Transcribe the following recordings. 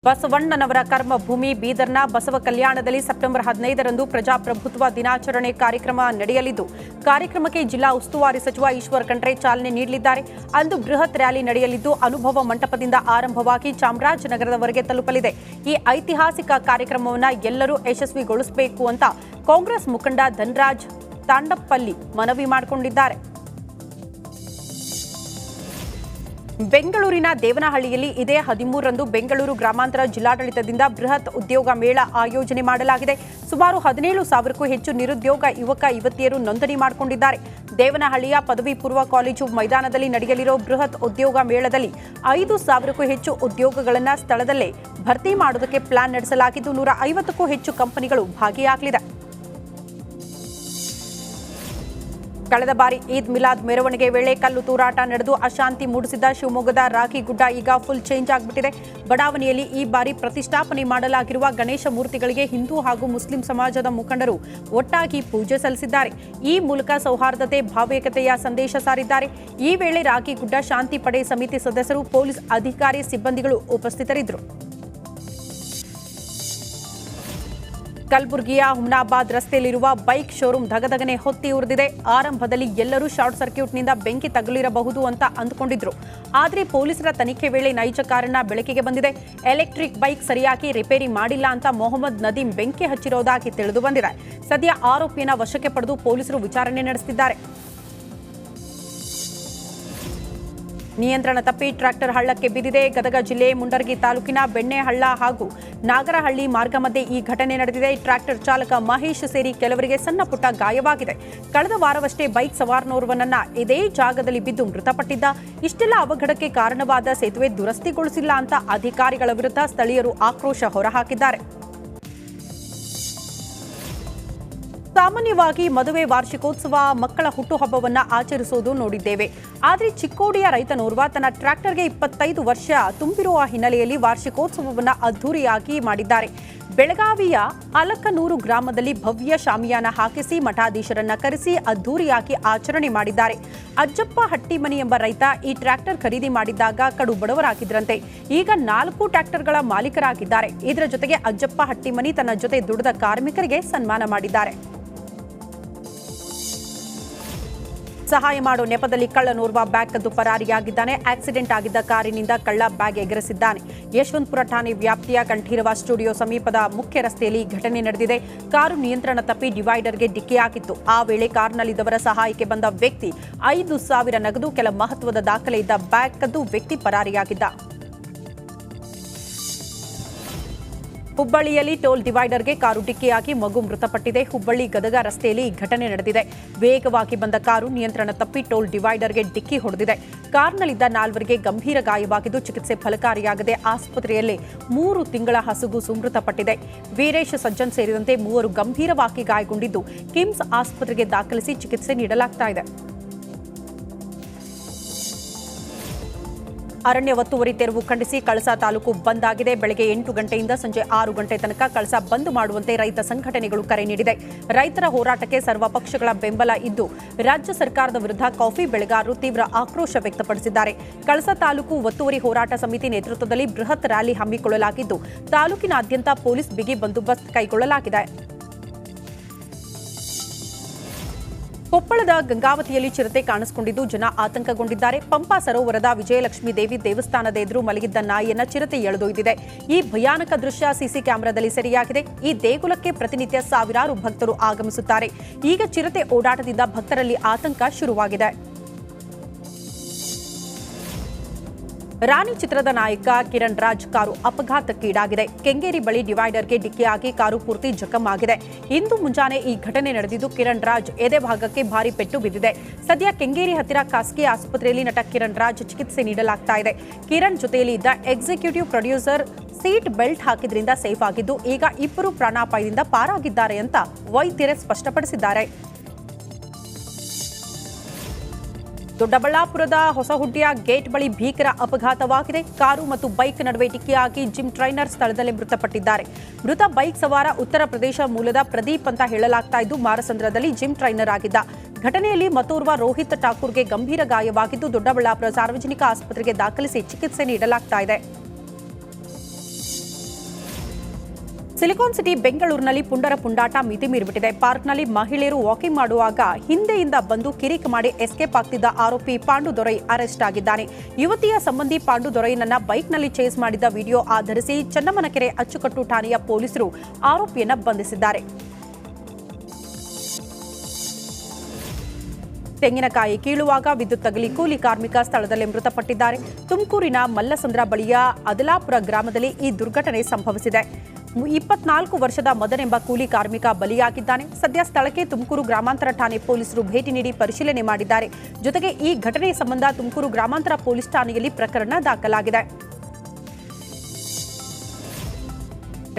ಬಸವಣ್ಣನವರ ಕರ್ಮಭೂಮಿ ಬೀದರ್ನ ಬಸವ ಕಲ್ಯಾಣದಲ್ಲಿ ಸೆಪ್ಟೆಂಬರ್ 15ರಂದು ಪ್ರಜಾಪ್ರಭುತ್ವ ದಿನಾಚರಣೆ ಕಾರ್ಯಕ್ರಮ ನಡೆಯಲಿದ್ದು, ಕಾರ್ಯಕ್ರಮಕ್ಕೆ ಜಿಲ್ಲಾ ಉಸ್ತುವಾರಿ ಸಚಿವ ಈಶ್ವರ್ ಖಂಡ್ರೆ ಚಾಲನೆ ನೀಡಲಿದ್ದಾರೆ. ಅಂದು ಬೃಹತ್ ರ್ಯಾಲಿ ನಡೆಯಲಿದ್ದು, ಅನುಭವ ಮಂಟಪದಿಂದ ಆರಂಭವಾಗಿ ಚಾಮರಾಜನಗರದವರೆಗೆ ತಲುಪಲಿದೆ. ಈ ಐತಿಹಾಸಿಕ ಕಾರ್ಯಕ್ರಮವನ್ನು ಎಲ್ಲರೂ ಯಶಸ್ವಿಗೊಳಿಸಬೇಕು ಅಂತ ಕಾಂಗ್ರೆಸ್ ಮುಖಂಡ ಧನರಾಜ್ ತಾಂಡಪ್ಪಲ್ಲಿ ಮನವಿ ಮಾಡಿಕೊಂಡಿದ್ದಾರೆ. ಬೆಂಗಳೂರಿನ ದೇವನಹಳ್ಳಿಯಲ್ಲಿ ಇದೇ 13ರಂದು ಬೆಂಗಳೂರು ಗ್ರಾಮಾಂತರ ಜಿಲ್ಲಾಡಳಿತದಿಂದ ಬೃಹತ್ ಉದ್ಯೋಗ ಮೇಳ ಆಯೋಜನೆ ಮಾಡಲಾಗಿದೆ. ಸುಮಾರು 17,000ಕ್ಕೂ ಹೆಚ್ಚು ನಿರುದ್ಯೋಗ ಯುವಕ ಯುವತಿಯರು ನೋಂದಣಿ ಮಾಡಿಕೊಂಡಿದ್ದಾರೆ. ದೇವನಹಳ್ಳಿಯ ಪದವಿ ಪೂರ್ವ ಕಾಲೇಜು ಮೈದಾನದಲ್ಲಿ ನಡೆಯಲಿರೋ ಬೃಹತ್ ಉದ್ಯೋಗ ಮೇಳದಲ್ಲಿ 5,000ಕ್ಕೂ ಹೆಚ್ಚು ಉದ್ಯೋಗಗಳನ್ನು ಸ್ಥಳದಲ್ಲೇ ಭರ್ತಿ ಮಾಡುವುದಕ್ಕೆ ಪ್ಲಾನ್ ನಡೆಸಲಾಗಿದ್ದು, 150ಕ್ಕೂ ಹೆಚ್ಚು ಕಂಪನಿಗಳು ಭಾಗಿಯಾಗಲಿದೆ. ಕಳೆದ ಬಾರಿ ಈದ್ ಮಿಲಾದ್ ಮೆರವಣಿಗೆ ವೇಳೆ ಕಲ್ಲು ತೂರಾಟ ನಡೆದು ಅಶಾಂತಿ ಮೂಡಿಸಿದ್ದ ಶಿವಮೊಗ್ಗದ ರಾಖಿಗುಡ್ಡ ಈಗ ಫುಲ್ ಚೇಂಜ್ ಆಗಿಬಿಟ್ಟಿದೆ. ಬಡಾವಣೆಯಲ್ಲಿ ಈ ಬಾರಿ ಪ್ರತಿಷ್ಠಾಪನೆ ಮಾಡಲಾಗಿರುವ ಗಣೇಶ ಮೂರ್ತಿಗಳಿಗೆ ಹಿಂದೂ ಹಾಗೂ ಮುಸ್ಲಿಂ ಸಮಾಜದ ಮುಖಂಡರು ಒಟ್ಟಾಗಿ ಪೂಜೆ ಸಲ್ಲಿಸಿದ್ದಾರೆ. ಈ ಮೂಲಕ ಸೌಹಾರ್ದತೆ ಭಾವೈಕ್ಯತೆಯ ಸಂದೇಶ ಸಾರಿದ್ದಾರೆ. ಈ ವೇಳೆ ರಾಖಿಗುಡ್ಡ ಶಾಂತಿ ಪಡೆ ಸಮಿತಿ ಸದಸ್ಯರು, ಪೊಲೀಸ್ ಅಧಿಕಾರಿ, ಸಿಬ್ಬಂದಿಗಳು ಉಪಸ್ಥಿತರಿದ್ದರು. ಕಲಬುರಗಿಯ ಹುಮ್ನಾಬಾದ್ ರಸ್ತೆಯಲ್ಲಿರುವ ಬೈಕ್ ಶೋರೂಮ್ ಧಗಧಗನೆ ಹೊತ್ತಿ ಉರಿದಿದೆ. ಆರಂಭದಲ್ಲಿ ಎಲ್ಲರೂ ಶಾರ್ಟ್ ಸರ್ಕ್ಯೂಟ್ನಿಂದ ಬೆಂಕಿ ತಗುಲಿರಬಹುದು ಅಂತ ಅಂದುಕೊಂಡಿದ್ರು. ಆದರೆ ಪೊಲೀಸರ ತನಿಖೆ ವೇಳೆ ನೈಜ ಕಾರಣ ಬೆಳಕಿಗೆ ಬಂದಿದೆ. ಎಲೆಕ್ಟ್ರಿಕ್ ಬೈಕ್ ಸರಿಯಾಗಿ ರಿಪೇರಿ ಮಾಡಿಲ್ಲ ಅಂತ ಮೊಹಮ್ಮದ್ ನದೀಂ ಬೆಂಕಿ ಹಚ್ಚಿರೋದಾಗಿ ತಿಳಿದು ಬಂದಿದೆ. ಸದ್ಯ ಆರೋಪಿಯನ್ನು ವಶಕ್ಕೆ ಪಡೆದು ಪೊಲೀಸರು ವಿಚಾರಣೆ ನಡೆಸುತ್ತಿದ್ದಾರೆ. ನಿಯಂತ್ರಣ ತಪ್ಪಿ ಟ್ರ್ಯಾಕ್ಟರ್ ಹಳ್ಳಕ್ಕೆ ಬಿದ್ದಿದೆ. ಗದಗ ಜಿಲ್ಲೆ ಮುಂಡರಗಿ ತಾಲೂಕಿನ ಬೆಣ್ಣೆಹಳ್ಳ ಹಾಗೂ ನಾಗರಹಳ್ಳಿ ಮಾರ್ಗ ಮಧ್ಯೆ ಈ ಘಟನೆ ನಡೆದಿದೆ. ಟ್ರ್ಯಾಕ್ಟರ್ ಚಾಲಕ ಮಹೇಶ್ ಸೇರಿ ಕೆಲವರಿಗೆ ಸಣ್ಣ ಪುಟ್ಟ ಗಾಯವಾಗಿದೆ. ಕಳೆದ ವಾರವಷ್ಟೇ ಬೈಕ್ ಸವಾರನೋರ್ವನನ್ನ ಇದೇ ಜಾಗದಲ್ಲಿ ಬಿದ್ದು ಮೃತಪಟ್ಟಿದ್ದ. ಇಷ್ಟೆಲ್ಲ ಅವಘಡಕ್ಕೆ ಕಾರಣವಾದ ಸೇತುವೆ ದುರಸ್ತಿಗೊಳಿಸಿಲ್ಲ ಅಂತ ಅಧಿಕಾರಿಗಳ ವಿರುದ್ಧ ಸ್ಥಳೀಯರು ಆಕ್ರೋಶ ಹೊರಹಾಕಿದ್ದಾರೆ. ಸಾಮಾನ್ಯವಾಗಿ ಮದುವೆ, ವಾರ್ಷಿಕೋತ್ಸವ, ಮಕ್ಕಳ ಹುಟ್ಟುಹಬ್ಬವನ್ನು ಆಚರಿಸೋದು ನೋಡಿದ್ದೇವೆ. ಆದರೆ ಚಿಕ್ಕೋಡಿಯ ರೈತನೋರ್ವ ತನ್ನ ಟ್ರ್ಯಾಕ್ಟರ್ಗೆ 25 ವರ್ಷ ತುಂಬಿರುವ ಹಿನ್ನೆಲೆಯಲ್ಲಿ ವಾರ್ಷಿಕೋತ್ಸವವನ್ನು ಅದ್ದೂರಿಯಾಗಿ ಮಾಡಿದ್ದಾರೆ. ಬೆಳಗಾವಿಯ ಅಲಕನೂರು ಗ್ರಾಮದಲ್ಲಿ ಭವ್ಯ ಶಾಮಿಯಾನ ಹಾಕಿಸಿ ಮಠಾಧೀಶರನ್ನ ಕರೆಸಿ ಅದ್ದೂರಿಯಾಗಿ ಆಚರಣೆ ಮಾಡಿದ್ದಾರೆ. ಅಜ್ಜಪ್ಪ ಹಟ್ಟಿಮನಿ ಎಂಬ ರೈತ ಈ ಟ್ರ್ಯಾಕ್ಟರ್ ಖರೀದಿ ಮಾಡಿದ್ದಾಗ ಕಡು ಬಡವರಾಗಿದ್ರಂತೆ. ಈಗ 4 ಟ್ರ್ಯಾಕ್ಟರ್ಗಳ ಮಾಲೀಕರಾಗಿದ್ದಾರೆ. ಇದರ ಜೊತೆಗೆ ಅಜ್ಜಪ್ಪ ಹಟ್ಟಿಮನಿ ತನ್ನ ಜೊತೆ ದುಡಿದ ಕಾರ್ಮಿಕರಿಗೆ ಸನ್ಮಾನ ಮಾಡಿದ್ದಾರೆ. ಸಹಾಯ ಮಾಡೋ ನೆಪದಲ್ಲಿ ಕಳ್ಳನೋರ್ವ ಬ್ಯಾಗ್ ಕದ್ದು ಪರಾರಿಯಾಗಿದ್ದಾನೆ. ಆಕ್ಸಿಡೆಂಟ್ ಆಗಿದ್ದ ಕಾರಿನಿಂದ ಕಳ್ಳ ಬ್ಯಾಗ್ ಎಗರಿಸಿದ್ದಾನೆ. ಯಶವಂತಪುರ ಠಾಣೆ ವ್ಯಾಪ್ತಿಯ ಕಂಠೀರವ ಸ್ಟುಡಿಯೋ ಸಮೀಪದ ಮುಖ್ಯ ರಸ್ತೆಯಲ್ಲಿ ಘಟನೆ ನಡೆದಿದೆ. ಕಾರು ನಿಯಂತ್ರಣ ತಪ್ಪಿ ಡಿವೈಡರ್ಗೆ ಡಿಕ್ಕಿಯಾಗಿತ್ತು. ಆ ವೇಳೆ ಕಾರ್ನಲ್ಲಿದ್ದವರ ಸಹಾಯಕ್ಕೆ ಬಂದ ವ್ಯಕ್ತಿ 5,000 ನಗದು, ಕೆಲ ಮಹತ್ವದ ದಾಖಲೆ ಇದ್ದ ಬ್ಯಾಗ್ ಕದ್ದು ವ್ಯಕ್ತಿ ಪರಾರಿಯಾಗಿದ್ದ. ಹುಬ್ಬಳ್ಳಿಯಲ್ಲಿ ಟೋಲ್ ಡಿವೈಡರ್ಗೆ ಕಾರು ಡಿಕ್ಕಿಯಾಗಿ ಮಗು ಮೃತಪಟ್ಟಿದೆ. ಹುಬ್ಬಳ್ಳಿ ಗದಗ ರಸ್ತೆಯಲ್ಲಿ ಈ ಘಟನೆ ನಡೆದಿದೆ. ವೇಗವಾಗಿ ಬಂದ ಕಾರು ನಿಯಂತ್ರಣ ತಪ್ಪಿ ಟೋಲ್ ಡಿವೈಡರ್ಗೆ ಡಿಕ್ಕಿ ಹೊಡೆದಿದೆ. ಕಾರ್ನಲ್ಲಿದ್ದ 4ವರಿಗೆ ಗಂಭೀರ ಗಾಯವಾಗಿದ್ದು ಚಿಕಿತ್ಸೆ ಫಲಕಾರಿಯಾಗದೆ ಆಸ್ಪತ್ರೆಯಲ್ಲಿ 3 ತಿಂಗಳ ಹಸುಗೂಸು ಮೃತಪಟ್ಟಿದೆ. ವೀರೇಶ್ ಸಜ್ಜನ್ ಸೇರಿದಂತೆ 3 ಗಂಭೀರವಾಗಿ ಗಾಯಗೊಂಡಿದ್ದು ಕಿಮ್ಸ್ ಆಸ್ಪತ್ರೆಗೆ ದಾಖಲಿಸಿ ಚಿಕಿತ್ಸೆ ನೀಡಲಾಗುತ್ತಿದೆ. ಅರಣ್ಯ ಒತ್ತುವರಿ ತೆರವು ಖಂಡಿಸಿ ಕಳಸಾ ತಾಲೂಕು ಬಂದ್ ಆಗಿದೆ. ಬೆಳಗ್ಗೆ 8 ಗಂಟೆಯಿಂದ ಸಂಜೆ 6 ಗಂಟೆ ತನಕ ಕಳಸಾ ಬಂದ್ ಮಾಡುವಂತೆ ರೈತ ಸಂಘಟನೆಗಳು ಕರೆ ನೀಡಿದೆ. ರೈತರ ಹೋರಾಟಕ್ಕೆ ಸರ್ವ ಪಕ್ಷಗಳ ಬೆಂಬಲ ಇದ್ದು, ರಾಜ್ಯ ಸರ್ಕಾರದ ವಿರುದ್ಧ ಕಾಫಿ ಬೆಳೆಗಾರರು ತೀವ್ರ ಆಕ್ರೋಶ ವ್ಯಕ್ತಪಡಿಸಿದ್ದಾರೆ. ಕಳಸಾ ತಾಲೂಕು ಒತ್ತುವರಿ ಹೋರಾಟ ಸಮಿತಿ ನೇತೃತ್ವದಲ್ಲಿ ಬೃಹತ್ ರ್ಯಾಲಿ ಹಮ್ಮಿಕೊಳ್ಳಲಾಗಿದ್ದು, ತಾಲೂಕಿನಾದ್ಯಂತ ಪೊಲೀಸ್ ಬಿಗಿ ಬಂದೋಬಸ್ತ್ ಕೈಗೊಳ್ಳಲಾಗಿದೆ. ಕೊಪ್ಪಳದ ಗಂಗಾವತಿಯಲ್ಲಿ ಚಿರತೆ ಕಾಣಿಸಿಕೊಂಡಿದ್ದು ಜನ ಆತಂಕಗೊಂಡಿದ್ದಾರೆ. ಪಂಪಾ ಸರೋವರದ ವಿಜಯಲಕ್ಷ್ಮೀ ದೇವಿ ದೇವಸ್ಥಾನದ ಎದುರು ಮಲಗಿದ್ದ ನಾಯಿಯನ್ನ ಚಿರತೆ ಎಳೆದೊಯ್ದಿದೆ. ಈ ಭಯಾನಕ ದೃಶ್ಯ ಸಿಸಿ ಕ್ಯಾಮೆರಾದಲ್ಲಿ ಸೆರೆಯಾಗಿದೆ. ಈ ದೇಗುಲಕ್ಕೆ ಪ್ರತಿನಿತ್ಯ ಸಾವಿರಾರು ಭಕ್ತರು ಆಗಮಿಸುತ್ತಾರೆ. ಈಗ ಚಿರತೆ ಓಡಾಟದಿಂದ ಭಕ್ತರಲ್ಲಿ ಆತಂಕ ಶುರುವಾಗಿದೆ. ರಾಣಿ ಚಿತ್ರದ ನಾಯಕ ಕಿರಣ್ ರಾಜ್ ಕಾರು ಅಪಘಾತಕ್ಕೀಡಾಗಿದೆ. ಕೆಂಗೇರಿ ಬಳಿ ಡಿವೈಡರ್ಗೆ ಡಿಕ್ಕಿಯಾಗಿ ಕಾರು ಪೂರ್ತಿ ಜಖಂ ಆಗಿದೆ. ಇಂದು ಮುಂಜಾನೆ ಈ ಘಟನೆ ನಡೆದಿದ್ದು ಕಿರಣ್ ರಾಜ್ ಎದೆ ಭಾಗಕ್ಕೆ ಭಾರಿ ಪೆಟ್ಟು ಬಿದ್ದಿದೆ. ಸದ್ಯ ಕೆಂಗೇರಿ ಹತ್ತಿರ ಖಾಸಗಿ ಆಸ್ಪತ್ರೆಯಲ್ಲಿ ನಟ ಕಿರಣ್ ರಾಜ್ ಚಿಕಿತ್ಸೆ ನೀಡಲಾಗ್ತಾ ಇದೆ. ಕಿರಣ್ ಜೊತೆಯಲ್ಲಿ ಇದ್ದ ಎಕ್ಸಿಕ್ಯೂಟಿವ್ ಪ್ರೊಡ್ಯೂಸರ್ ಸೀಟ್ ಬೆಲ್ಟ್ ಹಾಕಿದ್ರಿಂದ ಸೇಫ್ ಆಗಿದ್ದು, ಈಗ ಇಬ್ಬರು ಪ್ರಾಣಾಪಾಯದಿಂದ ಪಾರಾಗಿದ್ದಾರೆ ಅಂತ ವೈದ್ಯರೇ ಸ್ಪಷ್ಟಪಡಿಸಿದ್ದಾರೆ. ದೊಡ್ಡಬಳ್ಳಾಪುರದ ಹೊಸಹುಡ್ಡಿಯ ಗೇಟ್ ಬಳಿ ಭೀಕರ ಅಪಘಾತವಾಗಿದೆ. ಕಾರು ಮತ್ತು ಬೈಕ್ ನಡುವೆ ಡಿಕ್ಕಿಯಾಗಿ ಜಿಮ್ ಟ್ರೈನರ್ ಸ್ಥಳದಲ್ಲೇ ಮೃತಪಟ್ಟಿದ್ದಾರೆ. ಮೃತ ಬೈಕ್ ಸವಾರ ಉತ್ತರ ಪ್ರದೇಶ ಮೂಲದ ಪ್ರದೀಪ್ ಅಂತ ಹೇಳಲಾಗ್ತಾ ಇದ್ದು, ಮಾರಸಂದ್ರದಲ್ಲಿ ಜಿಮ್ ಟ್ರೈನರ್ ಆಗಿದ್ದ. ಘಟನೆಯಲ್ಲಿ ಮತ್ತೋರ್ವ ರೋಹಿತ್ ಠಾಕೂರ್ಗೆ ಗಂಭೀರ ಗಾಯವಾಗಿದ್ದು ದೊಡ್ಡಬಳ್ಳಾಪುರ ಸಾರ್ವಜನಿಕ ಆಸ್ಪತ್ರೆಗೆ ದಾಖಲಿಸಿ ಚಿಕಿತ್ಸೆ ನೀಡಲಾಗ್ತಾ ಇದೆ. ಸಿಲಿಕಾನ್ ಸಿಟಿ ಬೆಂಗಳೂರಿನಲ್ಲಿ ಪುಂಡರ ಪುಂಡಾಟ ಮಿತಿ ಮೀರಿಬಿಟ್ಟಿದೆ. ಪಾರ್ಕ್ನಲ್ಲಿ ಮಹಿಳೆಯರು ವಾಕಿಂಗ್ ಮಾಡುವಾಗ ಹಿಂದೆಯಿಂದ ಬಂದು ಕಿರಿಕ್ ಮಾಡಿ ಎಸ್ಕೇಪ್ ಆಗ್ತಿದ್ದ ಆರೋಪಿ ಪಾಂಡುದೊರೈ ಅರೆಸ್ಟ್ ಆಗಿದ್ದಾನೆ. ಯುವತಿಯ ಸಂಬಂಧಿ ಪಾಂಡುದೊರೈನನ್ನ ಬೈಕ್ನಲ್ಲಿ ಚೇಸ್ ಮಾಡಿದ ವಿಡಿಯೋ ಆಧರಿಸಿ ಚನ್ನಮ್ಮನಕೆರೆ ಅಚ್ಚುಕಟ್ಟು ಠಾಣೆಯ ಪೊಲೀಸರು ಆರೋಪಿಯನ್ನ ಬಂಧಿಸಿದ್ದಾರೆ. ತೆಂಗಿನಕಾಯಿ ಕೀಳುವಾಗ ವಿದ್ಯುತ್ ತಗುಲಿ ಕೂಲಿ ಕಾರ್ಮಿಕ ಸ್ಥಳದಲ್ಲೇ ಮೃತಪಟ್ಟಿದ್ದಾರೆ. ತುಮಕೂರಿನ ಮಲ್ಲಸಂದ್ರ ಬಳಿಯ ಅದಲಾಪುರ ಗ್ರಾಮದಲ್ಲಿ ಈ ದುರ್ಘಟನೆ ಸಂಭವಿಸಿದೆ. 24 ವರ್ಷದ ಮದನ್ ಎಂಬ ಕೂಲಿ ಕಾರ್ಮಿಕ ಬಲಿಯಾಗಿದ್ದಾನೆ. ಸದ್ಯ ಸ್ಥಳಕ್ಕೆ ತುಮಕೂರು ಗ್ರಾಮಾಂತರ ಠಾಣೆ ಪೊಲೀಸರು ಭೇಟಿ ನೀಡಿ ಪರಿಶೀಲನೆ ಮಾಡಿದ್ದಾರೆ. ಜೊತೆಗೆ ಈ ಘಟನೆ ಸಂಬಂಧ ತುಮಕೂರು ಗ್ರಾಮಾಂತರ ಪೊಲೀಸ್ ಠಾಣೆಯಲ್ಲಿ ಪ್ರಕರಣ ದಾಖಲಾಗಿದೆ.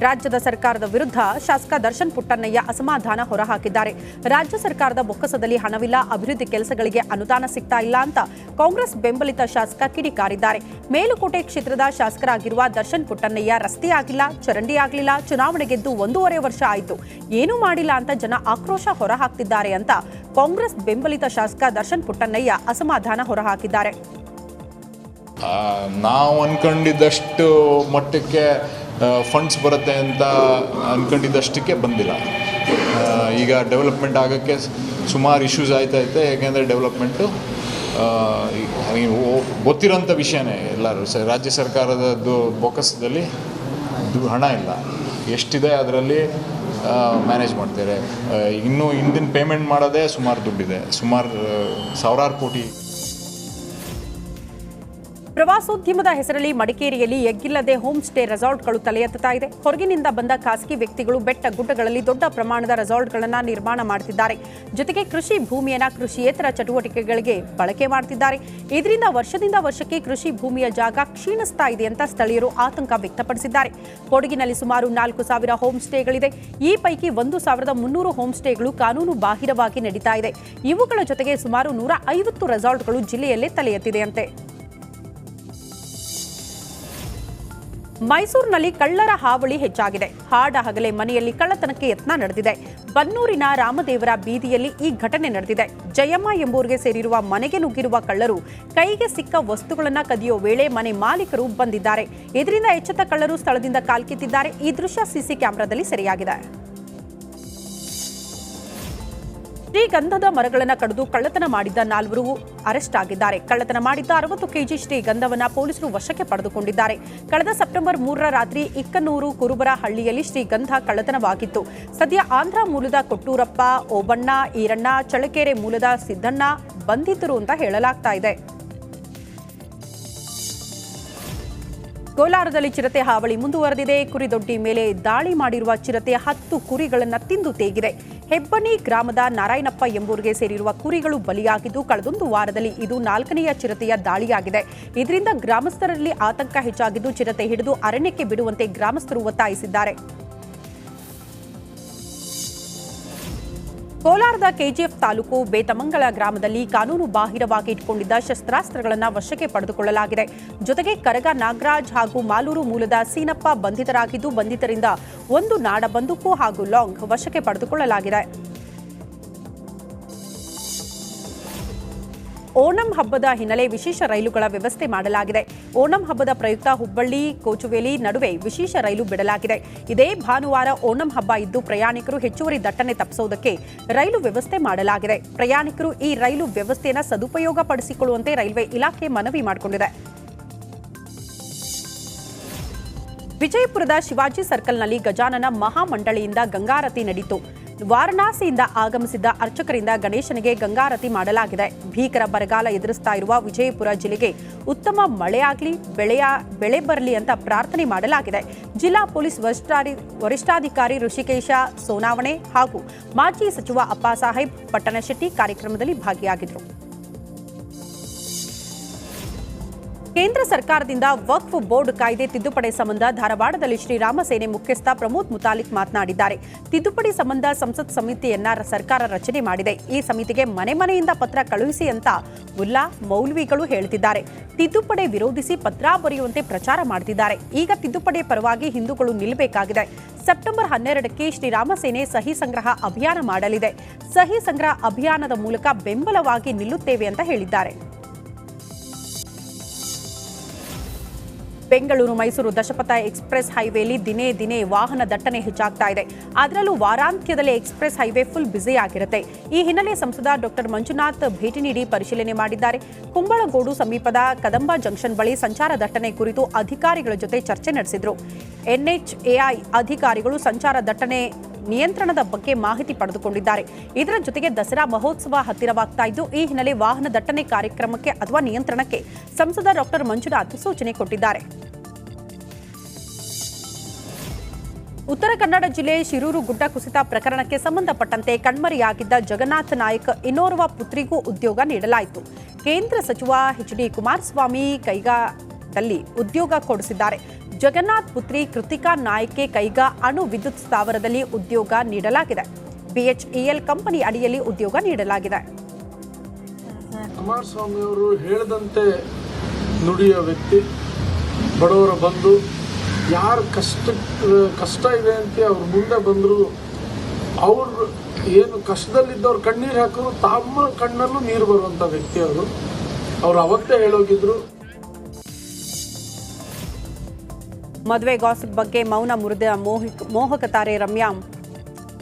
ರಾಜ್ಯದ ಸರ್ಕಾರದ ವಿರುದ್ಧ ಶಾಸಕ ದರ್ಶನ್ ಪುಟ್ಟಣ್ಣಯ್ಯ ಅಸಮಾಧಾನ ಹೊರಹಾಕಿದ್ದಾರೆ. ರಾಜ್ಯ ಸರ್ಕಾರದ ಬೊಕ್ಕಸದಲ್ಲಿ ಹಣವಿಲ್ಲ, ಅಭಿವೃದ್ಧಿ ಕೆಲಸಗಳಿಗೆ ಅನುದಾನ ಸಿಗ್ತಾ ಇಲ್ಲ ಅಂತ ಕಾಂಗ್ರೆಸ್ ಬೆಂಬಲಿತ ಶಾಸಕ ಕಿಡಿಕಾರಿದ್ದಾರೆ. ಮೇಲುಕೋಟೆ ಕ್ಷೇತ್ರದ ಶಾಸಕರಾಗಿರುವ ದರ್ಶನ್ ಪುಟ್ಟಣ್ಣಯ್ಯ ರಸ್ತೆ ಆಗಿಲ್ಲ, ಚರಂಡಿ ಆಗಲಿಲ್ಲ, ಚುನಾವಣೆ ಗೆದ್ದು 1.5 ವರ್ಷ ಆಯಿತು, ಏನೂ ಮಾಡಿಲ್ಲ ಅಂತ ಜನ ಆಕ್ರೋಶ ಹೊರಹಾಕ್ತಿದ್ದಾರೆ ಅಂತ ಕಾಂಗ್ರೆಸ್ ಬೆಂಬಲಿತ ಶಾಸಕ ದರ್ಶನ್ ಪುಟ್ಟಣ್ಣಯ್ಯ ಅಸಮಾಧಾನ ಹೊರಹಾಕಿದ್ದಾರೆ. ನಾವು ಅನ್ಕೊಂಡಿದ್ದಷ್ಟು ಮಟ್ಟಕ್ಕೆ ಫಂಡ್ಸ್ ಬರುತ್ತೆ ಅಂತ ಅಂದ್ಕೊಂಡಿದ್ದಷ್ಟಕ್ಕೆ ಬಂದಿಲ್ಲ. ಈಗ ಡೆವಲಪ್ಮೆಂಟ್ ಆಗೋಕ್ಕೆ ಸುಮಾರು ಇಶ್ಯೂಸ್ ಆಯ್ತೈತೆ. ಯಾಕೆಂದರೆ ಡೆವಲಪ್ಮೆಂಟು ಗೊತ್ತಿರೋಂಥ ವಿಷಯನೇ. ಎಲ್ಲರೂ ರಾಜ್ಯ ಸರ್ಕಾರದ್ದು ಬೊಕ್ಕಸದಲ್ಲಿ ಹಣ ಇಲ್ಲ, ಎಷ್ಟಿದೆ ಅದರಲ್ಲಿ ಮ್ಯಾನೇಜ್ ಮಾಡ್ತಾರೆ. ಇನ್ನೂ ಹಿಂದಿನ ಪೇಮೆಂಟ್ ಮಾಡೋದೇ ಸುಮಾರು ದುಡ್ಡಿದೆ, ಸುಮಾರು ಸಾವಿರಾರು ಕೋಟಿ. ಪ್ರವಾಸೋದ್ಯಮದ ಹೆಸರಲ್ಲಿ ಮಡಿಕೇರಿಯಲ್ಲಿ ಎಗ್ಗಿಲ್ಲದೆ ಹೋಮ್ ಸ್ಟೇ ರೆಸಾರ್ಟ್ಗಳು ತಲೆ ಎತ್ತುತ್ತಾ ಇದೆ. ಹೊರಗಿನಿಂದ ಬಂದ ಖಾಸಗಿ ವ್ಯಕ್ತಿಗಳು ಬೆಟ್ಟ ಗುಡ್ಡಗಳಲ್ಲಿ ದೊಡ್ಡ ಪ್ರಮಾಣದ ರೆಸಾರ್ಟ್ಗಳನ್ನು ನಿರ್ಮಾಣ ಮಾಡುತ್ತಿದ್ದಾರೆ. ಜೊತೆಗೆ ಕೃಷಿ ಭೂಮಿಯನ್ನ ಕೃಷಿಯೇತರ ಚಟುವಟಿಕೆಗಳಿಗೆ ಬಳಕೆ ಮಾಡುತ್ತಿದ್ದಾರೆ. ಇದರಿಂದ ವರ್ಷದಿಂದ ವರ್ಷಕ್ಕೆ ಕೃಷಿ ಭೂಮಿಯ ಜಾಗ ಕ್ಷೀಣಿಸ್ತಾ ಇದೆ ಅಂತ ಸ್ಥಳೀಯರು ಆತಂಕ ವ್ಯಕ್ತಪಡಿಸಿದ್ದಾರೆ. ಕೊಡಗಿನಲ್ಲಿ ಸುಮಾರು 4,000 ಹೋಮ್ ಸ್ಟೇಗಳಿದೆ. ಈ ಪೈಕಿ 1,300 ಹೋಮ್ ಸ್ಟೇಗಳು ಕಾನೂನು ಬಾಹಿರವಾಗಿ ನಡೀತಾ ಇದೆ. ಇವುಗಳ ಜೊತೆಗೆ ಸುಮಾರು 150 ರೆಸಾರ್ಟ್ಗಳು ಜಿಲ್ಲೆಯಲ್ಲೇ ತಲೆ ಎತ್ತಿದೆಯಂತೆ. ಮೈಸೂರಿನಲ್ಲಿ ಕಳ್ಳರ ಹಾವಳಿ ಹೆಚ್ಚಾಗಿದೆ. ಹಾಡ ಹಗಲೇ ಮನೆಯಲ್ಲಿ ಕಳ್ಳತನಕ್ಕೆ ಯತ್ನ ನಡೆದಿದೆ. ಬನ್ನೂರಿನ ರಾಮದೇವರ ಬೀದಿಯಲ್ಲಿ ಈ ಘಟನೆ ನಡೆದಿದೆ. ಜಯಮ್ಮ ಎಂಬುವರಿಗೆ ಸೇರಿರುವ ಮನೆಗೆ ನುಗ್ಗಿರುವ ಕಳ್ಳರು ಕೈಗೆ ಸಿಕ್ಕ ವಸ್ತುಗಳನ್ನು ಕದಿಯೋ ವೇಳೆ ಮನೆ ಮಾಲೀಕರು ಬಂದಿದ್ದಾರೆ. ಇದರಿಂದ ಎಚ್ಚೆತ್ತ ಕಳ್ಳರು ಸ್ಥಳದಿಂದ ಕಾಲ್ಕಿತ್ತಿದ್ದಾರೆ. ಈ ದೃಶ್ಯ ಸಿಸಿ ಕ್ಯಾಮೆರಾದಲ್ಲಿ ಸೆರೆಯಾಗಿದೆ. ಶ್ರೀಗಂಧದ ಮರಗಳನ್ನು ಕಡಿದು ಕಳ್ಳತನ ಮಾಡಿದ್ದ 4 ಅರೆಸ್ಟ್ ಆಗಿದ್ದಾರೆ. ಕಳ್ಳತನ ಮಾಡಿದ್ದ 60 ಕೆಜಿ ಶ್ರೀಗಂಧವನ್ನು ಪೊಲೀಸರು ವಶಕ್ಕೆ ಪಡೆದುಕೊಂಡಿದ್ದಾರೆ. ಕಳೆದ ಸೆಪ್ಟೆಂಬರ್ 3ರ ರಾತ್ರಿ ಇಕ್ಕನೂರು ಕುರುಬರ ಹಳ್ಳಿಯಲ್ಲಿ ಶ್ರೀಗಂಧ ಕಳ್ಳತನವಾಗಿತ್ತು. ಸದ್ಯ ಆಂಧ್ರ ಮೂಲದ ಕೊಟ್ಟೂರಪ್ಪ, ಓಬಣ್ಣ, ಈರಣ್ಣ, ಚಳ್ಳಕೆರೆ ಮೂಲದ ಸಿದ್ದಣ್ಣ ಬಂಧಿತರು ಅಂತ ಹೇಳಲಾಗ್ತಾ ಇದೆ. ಕೋಲಾರದಲ್ಲಿ ಚಿರತೆ ಹಾವಳಿ ಮುಂದುವರೆದಿದೆ. ಕುರಿದೊಡ್ಡಿ ಮೇಲೆ ದಾಳಿ ಮಾಡಿರುವ ಚಿರತೆ 10 ಕುರಿಗಳನ್ನು ತಿಂದು ತೇಗಿದೆ. ಹೆಬ್ಬನಿ ಗ್ರಾಮದ ನಾರಾಯಣಪ್ಪ ಎಂಬುವರಿಗೆ ಸೇರಿರುವ ಕುರಿಗಳು ಬಲಿಯಾಗಿದ್ದು, ಕಳೆದೊಂದು ವಾರದಲ್ಲಿ ಇದು 4ನೆಯ ಚಿರತೆಯ ದಾಳಿಯಾಗಿದೆ. ಇದರಿಂದ ಗ್ರಾಮಸ್ಥರಲ್ಲಿ ಆತಂಕ ಹೆಚ್ಚಾಗಿದ್ದು, ಚಿರತೆ ಹಿಡಿದು ಅರಣ್ಯಕ್ಕೆ ಬಿಡುವಂತೆ ಗ್ರಾಮಸ್ಥರು ಒತ್ತಾಯಿಸಿದ್ದಾರೆ. ಕೋಲಾರದ ಕೆಜಿಎಫ್ ತಾಲೂಕು ಬೇತಮಂಗಲ ಗ್ರಾಮದಲ್ಲಿ ಕಾನೂನು ಬಾಹಿರವಾಗಿ ಇಟ್ಟುಕೊಂಡಿದ್ದ ಶಸ್ತ್ರಾಸ್ತ್ರಗಳನ್ನು ವಶಕ್ಕೆ ಪಡೆದುಕೊಳ್ಳಲಾಗಿದೆ. ಜೊತೆಗೆ ಕರಗ ನಾಗರಾಜ್ ಹಾಗೂ ಮಾಲೂರು ಮೂಲದ ಸೀನಪ್ಪ ಬಂಧಿತರಾಗಿದ್ದು, ಬಂಧಿತರಿಂದ 1 ನಾಡ ಬಂದೂಕು ಹಾಗೂ ಲಾಂಗ್ ವಶಕ್ಕೆ ಪಡೆದುಕೊಳ್ಳಲಾಗಿದೆ. ಓಣಂ ಹಬ್ಬದ ಹಿನ್ನೆಲೆ ವಿಶೇಷ ರೈಲುಗಳ ವ್ಯವಸ್ಥೆ ಮಾಡಲಾಗಿದೆ. ಓಣಂ ಹಬ್ಬದ ಪ್ರಯುಕ್ತ ಹುಬ್ಬಳ್ಳಿ ಕೋಚುವೇಲಿ ನಡುವೆ ವಿಶೇಷ ರೈಲು ಬಿಡಲಾಗಿದೆ. ಇದೇ ಭಾನುವಾರ ಓಣಂ ಹಬ್ಬ ಇದ್ದು, ಪ್ರಯಾಣಿಕರು ಹೆಚ್ಚುವರಿ ದಟ್ಟಣೆ ತಪ್ಪಿಸುವುದಕ್ಕೆ ರೈಲು ವ್ಯವಸ್ಥೆ ಮಾಡಲಾಗಿದೆ. ಪ್ರಯಾಣಿಕರು ಈ ರೈಲು ವ್ಯವಸ್ಥೆಯನ್ನು ಸದುಪಯೋಗ ಪಡಿಸಿಕೊಳ್ಳುವಂತೆ ರೈಲ್ವೆ ಇಲಾಖೆ ಮನವಿ ಮಾಡಿಕೊಂಡಿದೆ. ವಿಜಯಪುರದ ಶಿವಾಜಿ ಸರ್ಕಲ್ನಲ್ಲಿ ಗಜಾನನ ಮಹಾಮಂಡಳಿಯಿಂದ ಗಂಗಾರತಿ ನಡೆಯಿತು. ವಾರಣಾಸಿಯಿಂದ ಆಗಮಿಸಿದ್ದ ಅರ್ಚಕರಿಂದ ಗಣೇಶನಿಗೆ ಗಂಗಾರತಿ ಮಾಡಲಾಗಿದೆ. ಭೀಕರ ಬರಗಾಲ ಎದುರಿಸ್ತಾ ಇರುವ ವಿಜಯಪುರ ಜಿಲ್ಲೆಗೆ ಉತ್ತಮ ಮಳೆಯಾಗಲಿ, ಬೆಳೆ ಬರಲಿ ಅಂತ ಪ್ರಾರ್ಥನೆ ಮಾಡಲಾಗಿದೆ. ಜಿಲ್ಲಾ ಪೊಲೀಸ್ ವರಿಷ್ಠಾಧಿಕಾರಿ ಋಷಿಕೇಶ ಸೋನಾವಣೆ ಹಾಗೂ ಮಾಜಿ ಸಚಿವ ಅಪ್ಪಾಸಾಹೇಬ್ ಪಟ್ಟಣಶೆಟ್ಟಿ ಕಾರ್ಯಕ್ರಮದಲ್ಲಿ ಭಾಗಿಯಾಗಿದ್ದರು. ಕೇಂದ್ರ ಸರ್ಕಾರದಿಂದ ವಕ್ಫ್ ಬೋರ್ಡ್ ಕಾಯ್ದೆ ತಿದ್ದುಪಡಿ ಸಂಬಂಧ ಧಾರವಾಡದಲ್ಲಿ ಶ್ರೀರಾಮ ಸೇನೆ ಮುಖ್ಯಸ್ಥ ಪ್ರಮೋದ್ ಮುತಾಲಿಕ್ ಮಾತನಾಡಿದ್ದಾರೆ. ತಿದ್ದುಪಡಿ ಸಂಬಂಧ ಸಂಸತ್ ಸಮಿತಿಯನ್ನ ಸರ್ಕಾರ ರಚನೆ ಮಾಡಿದೆ. ಈ ಸಮಿತಿಗೆ ಮನೆ ಮನೆಯಿಂದ ಪತ್ರ ಕಳುಹಿಸಿ ಅಂತ ಮುಲ್ಲಾ ಮೌಲ್ವಿಗಳು ಹೇಳ್ತಿದ್ದಾರೆ. ತಿದ್ದುಪಡಿ ವಿರೋಧಿಸಿ ಪತ್ರ ಬರೆಯುವಂತೆ ಪ್ರಚಾರ ಮಾಡುತ್ತಿದ್ದಾರೆ. ಈಗ ತಿದ್ದುಪಡಿ ಪರವಾಗಿ ಹಿಂದೂಗಳು ನಿಲ್ಲಬೇಕಾಗಿದೆ. ಸೆಪ್ಟೆಂಬರ್ 12ಕ್ಕೆ ಶ್ರೀರಾಮ ಸೇನೆ ಸಹಿ ಸಂಗ್ರಹ ಅಭಿಯಾನ ಮಾಡಲಿದೆ. ಸಹಿ ಸಂಗ್ರಹ ಅಭಿಯಾನದ ಮೂಲಕ ಬೆಂಬಲವಾಗಿ ನಿಲ್ಲುತ್ತೇವೆ ಅಂತ ಹೇಳಿದ್ದಾರೆ. ಬೆಂಗಳೂರು ಮೈಸೂರು ದಶಪಥ ಎಕ್ಸ್ಪ್ರೆಸ್ ಹೈವೇಲಿ ದಿನೇ ದಿನೇ ವಾಹನ ದಟ್ಟಣೆ ಹೆಚ್ಚಾಗ್ತಾ ಇದೆ. ಅದರಲ್ಲೂ ವಾರಾಂತ್ಯದಲ್ಲಿ ಎಕ್ಸ್ಪ್ರೆಸ್ ಹೈವೇ ಫುಲ್ ಬ್ಯುಸಿ ಆಗಿರುತ್ತೆ. ಈ ಹಿನ್ನೆಲೆ ಸಂಸದ ಡಾಕ್ಟರ್ ಮಂಜುನಾಥ್ ಭೇಟಿ ನೀಡಿ ಪರಿಶೀಲನೆ ಮಾಡಿದ್ದಾರೆ. ಕುಂಬಳಗೋಡು ಸಮೀಪದ ಕದಂಬ ಜಂಕ್ಷನ್ ಬಳಿ ಸಂಚಾರ ದಟ್ಟಣೆ ಕುರಿತು ಅಧಿಕಾರಿಗಳ ಜೊತೆ ಚರ್ಚೆ ನಡೆಸಿದರು. NHAI ಅಧಿಕಾರಿಗಳು ಸಂಚಾರ ದಟ್ಟಣೆ ನಿಯಂತ್ರಣದ ಬಗ್ಗೆ ಮಾಹಿತಿ ಪಡೆದುಕೊಂಡಿದ್ದಾರೆ. ಇದರ ಜೊತೆಗೆ ದಸರಾ ಮಹೋತ್ಸವ ಹತ್ತಿರವಾಗ್ತಾ ಇದ್ದು, ಈ ಹಿನ್ನೆಲೆ ವಾಹನ ದಟ್ಟಣೆ ಕಾರ್ಯಕ್ರಮಕ್ಕೆ ಅಥವಾ ನಿಯಂತ್ರಣಕ್ಕೆ ಸಂಸದ ಡಾಕ್ಟರ್ ಮಂಜುನಾಥ್ ಸೂಚನೆ ಕೊಟ್ಟಿದ್ದಾರೆ. ಉತ್ತರ ಕನ್ನಡ ಜಿಲ್ಲೆ ಶಿರೂರು ಗುಡ್ಡ ಕುಸಿತ ಪ್ರಕರಣಕ್ಕೆ ಸಂಬಂಧಪಟ್ಟಂತೆ ಕಣ್ಮರೆಯಾಗಿದ್ದ ಜಗನ್ನಾಥ್ ನಾಯಕ್ ಇನ್ನೋರ್ವ ಪುತ್ರಿಗೂ ಉದ್ಯೋಗ ನೀಡಲಾಯಿತು. ಕೇಂದ್ರ ಸಚಿವ HD ಕುಮಾರಸ್ವಾಮಿ ಕೈಗಾದಲ್ಲಿ ಉದ್ಯೋಗ ಕೊಡಿಸಿದ್ದಾರೆ. ಜಗನ್ನಾಥ್ ಪುತ್ರಿ ಕೃತಿಕಾ ನಾಯ್ಕ್ಗೆ ಕೈಗಾ ಅಣು ವಿದ್ಯುತ್ ಸ್ಥಾವರದಲ್ಲಿ ಉದ್ಯೋಗ ನೀಡಲಾಗಿದೆ. BHEL ಕಂಪನಿ ಅಡಿಯಲ್ಲಿ ಉದ್ಯೋಗ ನೀಡಲಾಗಿದೆ. ಕುಮಾರಸ್ವಾಮಿ ಅವರು ಹೇಳಿದಂತೆ ನುಡಿಯೋ ವ್ಯಕ್ತಿ, ಬಡವರ ಬಂಧು, ಯಾರು ಕಷ್ಟ ಇದೆ ಅಂತ ಅವ್ರ ಮುಂದೆ ಬಂದರು, ಅವ್ರು ಏನು ಕಷ್ಟದಲ್ಲಿದ್ದವ್ರು ಕಣ್ಣೀರು ಹಾಕಿದ್ರು ತಮ್ಮ ಕಣ್ಣಲ್ಲೂ ನೀರು ಬರುವಂಥ ವ್ಯಕ್ತಿ ಅವರು ಅವತ್ತೇ ಹೇಳೋಗಿದ್ರು. ಮದುವೆ ಗಾಸಿಪ್ ಬಗ್ಗೆ ಮೌನ ಮುರಿದ ಮೋಹಕ ತಾರೆ ರಮ್ಯಾ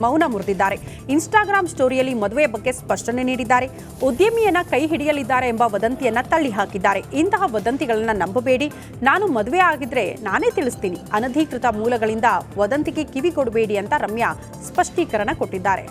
ಮೌನ ಮುರಿದಿದ್ದಾರೆ. ಇನ್ಸ್ಟಾಗ್ರಾಮ್ ಸ್ಟೋರಿಯಲ್ಲಿ ಮದುವೆ ಬಗ್ಗೆ ಸ್ಪಷ್ಟನೆ ನೀಡಿದ್ದಾರೆ. ಉದ್ಯಮಿಯನ್ನ ಕೈ ಹಿಡಿಯಲಿದ್ದಾರೆ ಎಂಬ ವದಂತಿಯನ್ನ ತಳ್ಳಿ ಹಾಕಿದ್ದಾರೆ. ಇಂತಹ ವದಂತಿಗಳನ್ನ ನಂಬಬೇಡಿ, ನಾನು ಮದುವೆ ಆಗಿದ್ರೆ ನಾನೇ ತಿಳಿಸ್ತೀನಿ, ಅನಧಿಕೃತ ಮೂಲಗಳಿಂದ ವದಂತಿಗೆ ಕಿವಿ ಕೊಡಬೇಡಿ ಅಂತ ರಮ್ಯಾ ಸ್ಪಷ್ಟೀಕರಣ ಕೊಟ್ಟಿದ್ದಾರೆ.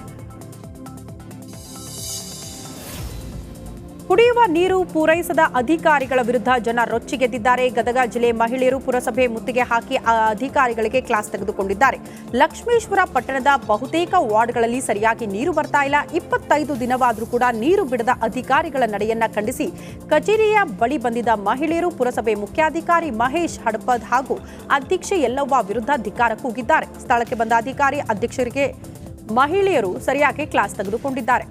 ಕುಡಿಯುವ ನೀರು ಪೂರೈಸದ ಅಧಿಕಾರಿಗಳ ವಿರುದ್ಧ ಜನ ರೊಚ್ಚಿಗೆದ್ದಿದ್ದಾರೆ. ಗದಗ ಜಿಲ್ಲೆ ಮಹಿಳೆಯರು ಪುರಸಭೆ ಮುತ್ತಿಗೆ ಹಾಕಿ ಅಧಿಕಾರಿಗಳಿಗೆ ಕ್ಲಾಸ್ ತೆಗೆದುಕೊಂಡಿದ್ದಾರೆ. ಲಕ್ಷ್ಮೇಶ್ವರ ಪಟ್ಟಣದ ಬಹುತೇಕ ವಾರ್ಡ್ಗಳಲ್ಲಿ ಸರಿಯಾಗಿ ನೀರು ಬರ್ತಾ ಇಲ್ಲ. 25 ದಿನವಾದರೂ ಕೂಡ ನೀರು ಬಿಡದ ಅಧಿಕಾರಿಗಳ ನಡೆಯನ್ನ ಖಂಡಿಸಿ ಕಚೇರಿಯ ಬಳಿ ಬಂದಿದ್ದ ಮಹಿಳೆಯರು ಪುರಸಭೆ ಮುಖ್ಯಾಧಿಕಾರಿ ಮಹೇಶ್ ಹಡಪದ್ ಹಾಗೂ ಅಧ್ಯಕ್ಷೆ ಯಲ್ಲವ್ವ ವಿರುದ್ಧ ಧಿಕ್ಕಾರ ಕೂಗಿದ್ದಾರೆ. ಸ್ಥಳಕ್ಕೆ ಬಂದ ಅಧಿಕಾರಿ ಅಧ್ಯಕ್ಷರಿಗೆ ಮಹಿಳೆಯರು ಸರಿಯಾಗಿ ಕ್ಲಾಸ್ ತೆಗೆದುಕೊಂಡಿದ್ದಾರೆ.